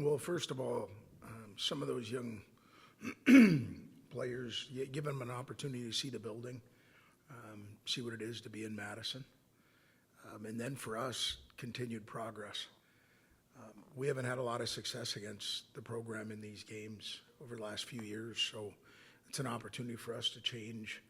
Well, first of all, some of those young players, you give them an opportunity to see the building, see what it is to be in Madison. And then for us, continued progress. We haven't had a lot of success against the program in these games over the last few years, so it's an opportunity for us to change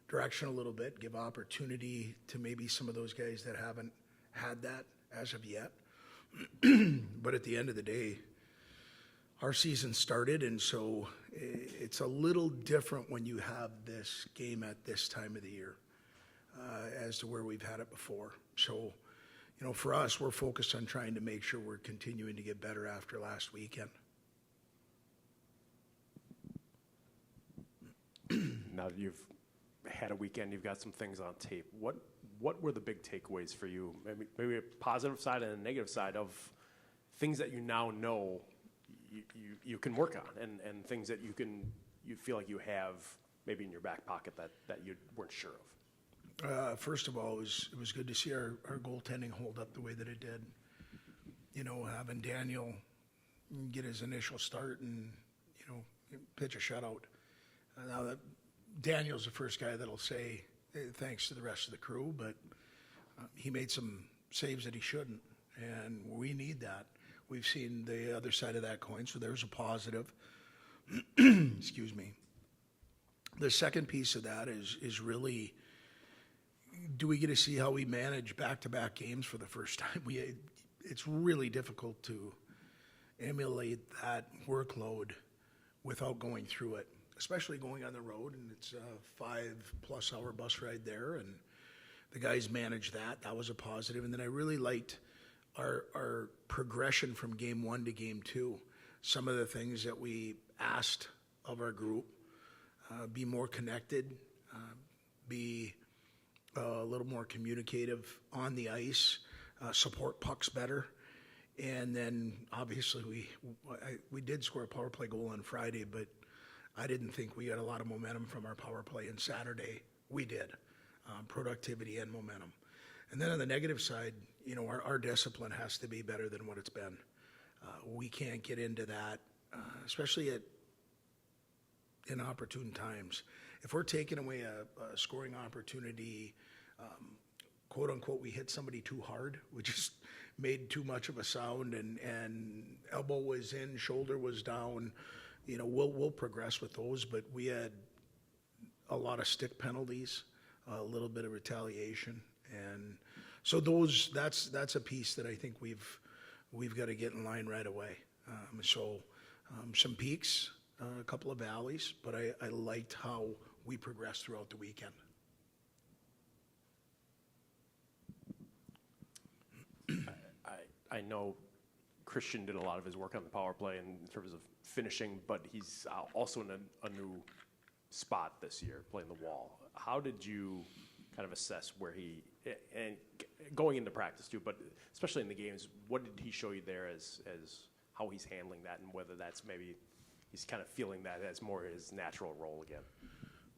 direction a little bit, give opportunity to maybe some of those guys that haven't had that as of yet. But at the end of the day, our season started, and so it's a little different when you have this game at this time of the year as to where we've had it before. So, for us, we're focused on trying to make sure we're continuing to get better after last weekend. Now that you've had a weekend, you've got some things on tape. What were the big takeaways for you? Maybe a positive side and a negative side of things that you now know you can work on, and things that you feel like you have maybe in your back pocket that you weren't sure of. First of all, it was good to see our goaltending hold up the way that it did. Having Daniel get his initial start and pitch a shutout. Now that Daniel's the first guy that'll say thanks to the rest of the crew, but he made some saves that he shouldn't, and we need that. We've seen the other side of that coin, so there's a positive. Excuse me. The second piece of that is really, do we get to see how we manage back-to-back games for the first time? It's really difficult to emulate that workload without going through it, especially going on the road, and it's a 5+ hour bus ride there, and the guys managed that. That was a positive. And then I really liked our progression from game 1 to game 2. Some of the things that we asked of our group, be more connected, be a little more communicative on the ice, support pucks better. And then obviously we did score a power play goal on Friday, but I didn't think we had a lot of momentum from our power play. And Saturday we did, productivity and momentum. And then on the negative side, our discipline has to be better than what it's been. We can't get into that, especially at inopportune times. If we're taking away a scoring opportunity, quote unquote, we hit somebody too hard, we just made too much of a sound, and elbow was in, shoulder was down, we'll progress with those. But we had a lot of stick penalties, a little bit of retaliation, and so that's a piece that I think we've got to get in line right away. Some peaks, a couple of valleys, but I liked how we progressed throughout the weekend. I know Christian did a lot of his work on the power play in terms of finishing, but he's also in a new spot this year, playing the wall. How did you kind of assess where and going into practice too, but especially in the games, what did he show you there as how he's handling that, and whether that's maybe he's kind of feeling that as more his natural role again?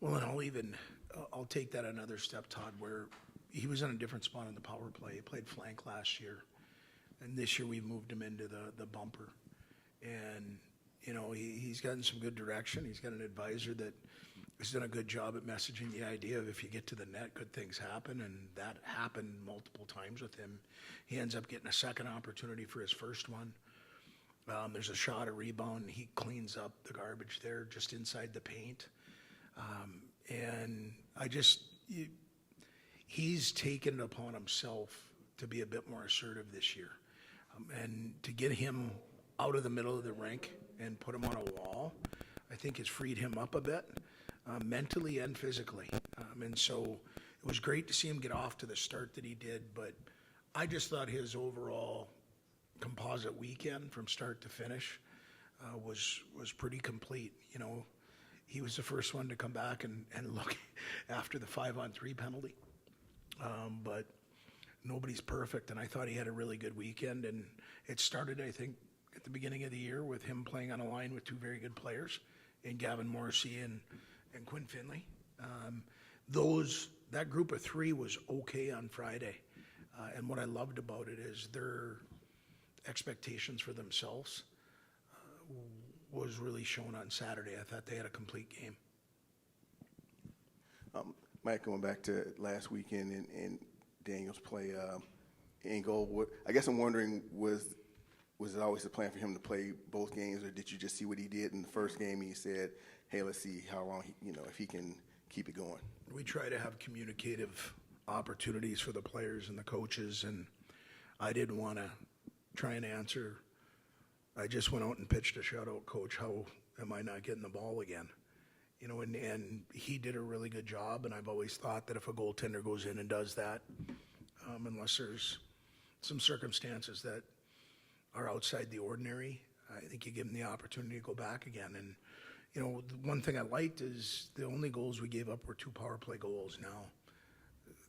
Well, and I'll take that another step, Todd, where he was in a different spot in the power play. He played flank last year, and this year we've moved him into the bumper. And, he's gotten some good direction. He's got an advisor that has done a good job at messaging the idea of if you get to the net, good things happen, and that happened multiple times with him. He ends up getting a second opportunity for his first one. There's a shot, a rebound, and he cleans up the garbage there just inside the paint. And he's taken it upon himself to be a bit more assertive this year. And to get him out of the middle of the rink and put him on a wall, I think has freed him up a bit, mentally and physically. And so it was great to see him get off to the start that he did, but I just thought his overall composite weekend from start to finish was pretty complete. He was the first one to come back and look after the 5-on-3 penalty. But nobody's perfect, and I thought he had a really good weekend. And it started, I think, at the beginning of the year with him playing on a line with two very good players in Gavin Morrissey and Quinn Finley. That group of three was okay on Friday. And what I loved about it is their expectations for themselves was really shown on Saturday. I thought they had a complete game. Mike, going back to last weekend and Daniel's play in goal, I guess I'm wondering, was it always the plan for him to play both games, or did you just see what he did in the first game and you said, hey, let's see how long, if he can keep it going? We try to have communicative opportunities for the players and the coaches, and I didn't want to try and answer. I just went out and pitched a shutout, Coach, how am I not getting the ball again? And he did a really good job, and I've always thought that if a goaltender goes in and does that, unless there's some circumstances that are outside the ordinary, I think you give him the opportunity to go back again. And, the one thing I liked is the only goals we gave up were 2 power play goals. Now,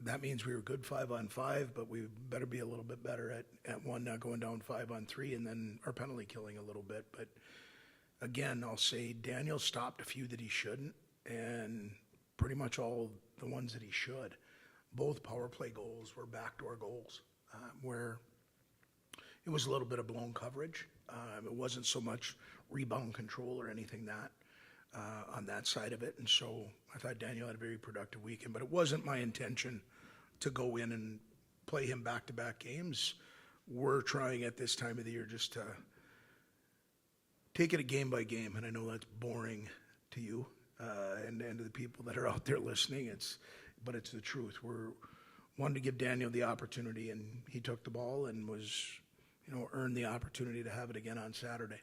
that means we were good 5-on-5, but we better be a little bit better at one, not going down 5-on-3, and then our penalty killing a little bit. But again, I'll say Daniel stopped a few that he shouldn't, and pretty much all the ones that he should. Both power play goals were backdoor goals, where it was a little bit of blown coverage. It wasn't so much rebound control or anything on that side of it. And so I thought Daniel had a very productive weekend, but it wasn't my intention to go in and play him back-to-back games. We're trying at this time of the year just to take it a game by game, and I know that's boring to you and to the people that are out there listening. But it's the truth. We're wanted to give Daniel the opportunity, and he took the ball and was, earned the opportunity to have it again on Saturday.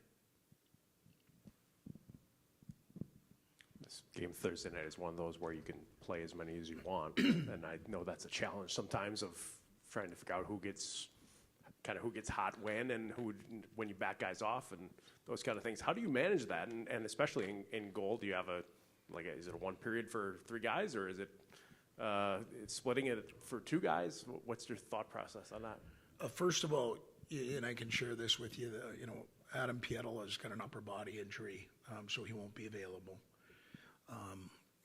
This game Thursday night is one of those where you can play as many as you want, and I know that's a challenge sometimes of trying to figure out who gets hot when and when you back guys off and those kind of things. How do you manage that? And especially in goal, do you have is it a one period for 3 guys, or is it splitting it for 2 guys? What's your thought process on that? First of all, and I can share this with you, Adam Pietel has got an upper body injury, so he won't be available.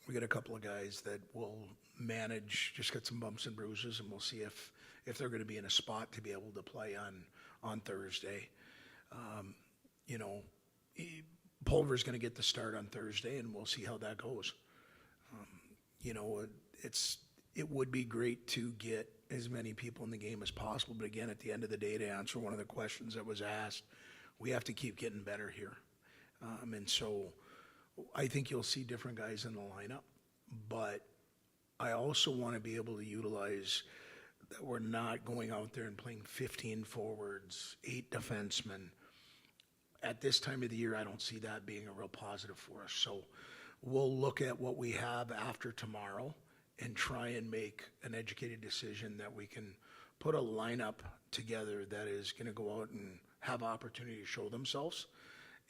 We got a couple of guys that will manage, just get some bumps and bruises, and we'll see if they're going to be in a spot to be able to play on Thursday. Pulver's going to get the start on Thursday, and we'll see how that goes. It would be great to get as many people in the game as possible, but again, at the end of the day, to answer one of the questions that was asked, we have to keep getting better here. And so I think you'll see different guys in the lineup, but I also want to be able to utilize that we're not going out there and playing 15 forwards, 8 defensemen. At this time of the year, I don't see that being a real positive for us. So we'll look at what we have after tomorrow and try and make an educated decision that we can put a lineup together that is going to go out and have opportunity to show themselves,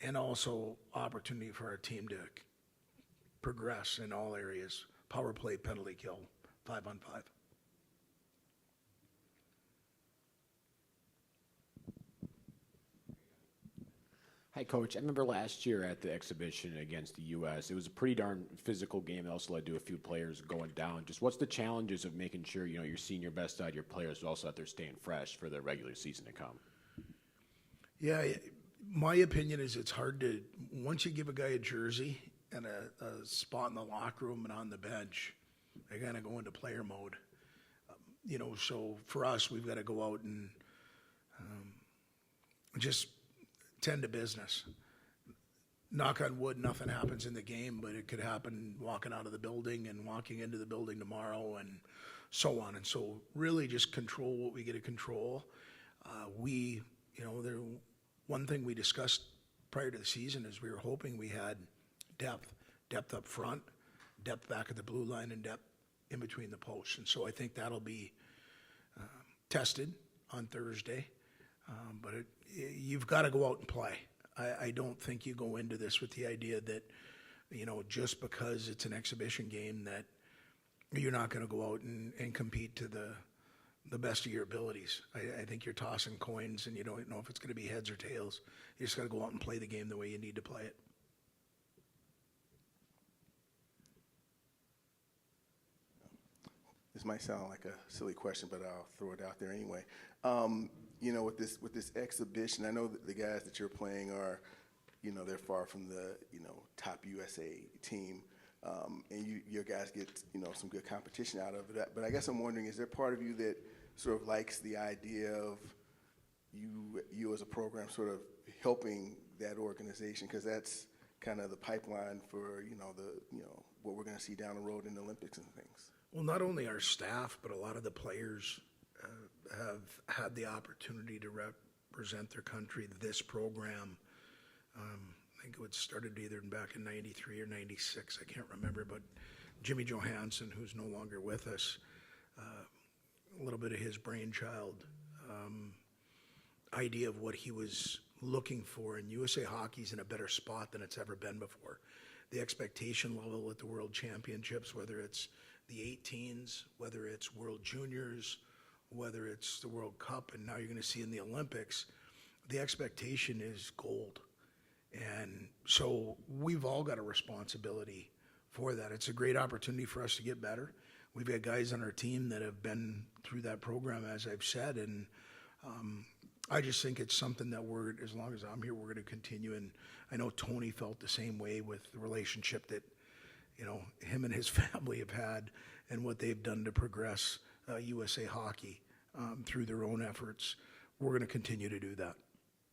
and also opportunity for our team to progress in all areas: power play, penalty kill, 5-on-5. Hi, Coach. I remember last year at the exhibition against the U.S., it was a pretty darn physical game that also led to a few players going down. Just what's the challenges of making sure, you're seeing your best out of your players, but also that they're staying fresh for the regular season to come? Yeah, my opinion is it's hard to, once you give a guy a jersey and a spot in the locker room and on the bench, they kind of go into player mode. So for us, we've got to go out and just tend to business. Knock on wood, nothing happens in the game, but it could happen walking out of the building and walking into the building tomorrow and so on. And so really just control what we get to control. One thing we discussed prior to the season is we were hoping we had depth up front, depth back at the blue line, and depth in between the posts. And so I think that'll be tested on Thursday. But you've got to go out and play. I don't think you go into this with the idea that, just because it's an exhibition game that you're not going to go out and compete to the best of your abilities. I think you're tossing coins and you don't know if it's going to be heads or tails. You just got to go out and play the game the way you need to play it. This might sound like a silly question, but I'll throw it out there anyway. With this exhibition, I know that the guys that you're playing are they're far from the, top USA team. And your guys get, some good competition out of it. But I guess I'm wondering, is there part of you that sort of likes the idea of you as a program sort of helping that organization? Because that's kind of the pipeline for, what we're going to see down the road in the Olympics and things. Well, not only our staff, but a lot of the players have had the opportunity to represent their country. This program, I think it started either back in 93 or 96, I can't remember, but Jimmy Johansson, who's no longer with us, a little bit of his brainchild, idea of what he was looking for, and USA Hockey's in a better spot than it's ever been before. The expectation level at the World Championships, whether it's the 18s, whether it's World Juniors, whether it's the World Cup, and now you're going to see in the Olympics, the expectation is gold. And so we've all got a responsibility for that. It's a great opportunity for us to get better. We've got guys on our team that have been through that program, as I've said, and I just think it's something that as long as I'm here, we're going to continue. And I know Tony felt the same way with the relationship that, him and his family have had and what they've done to progress USA Hockey through their own efforts. We're going to continue to do that.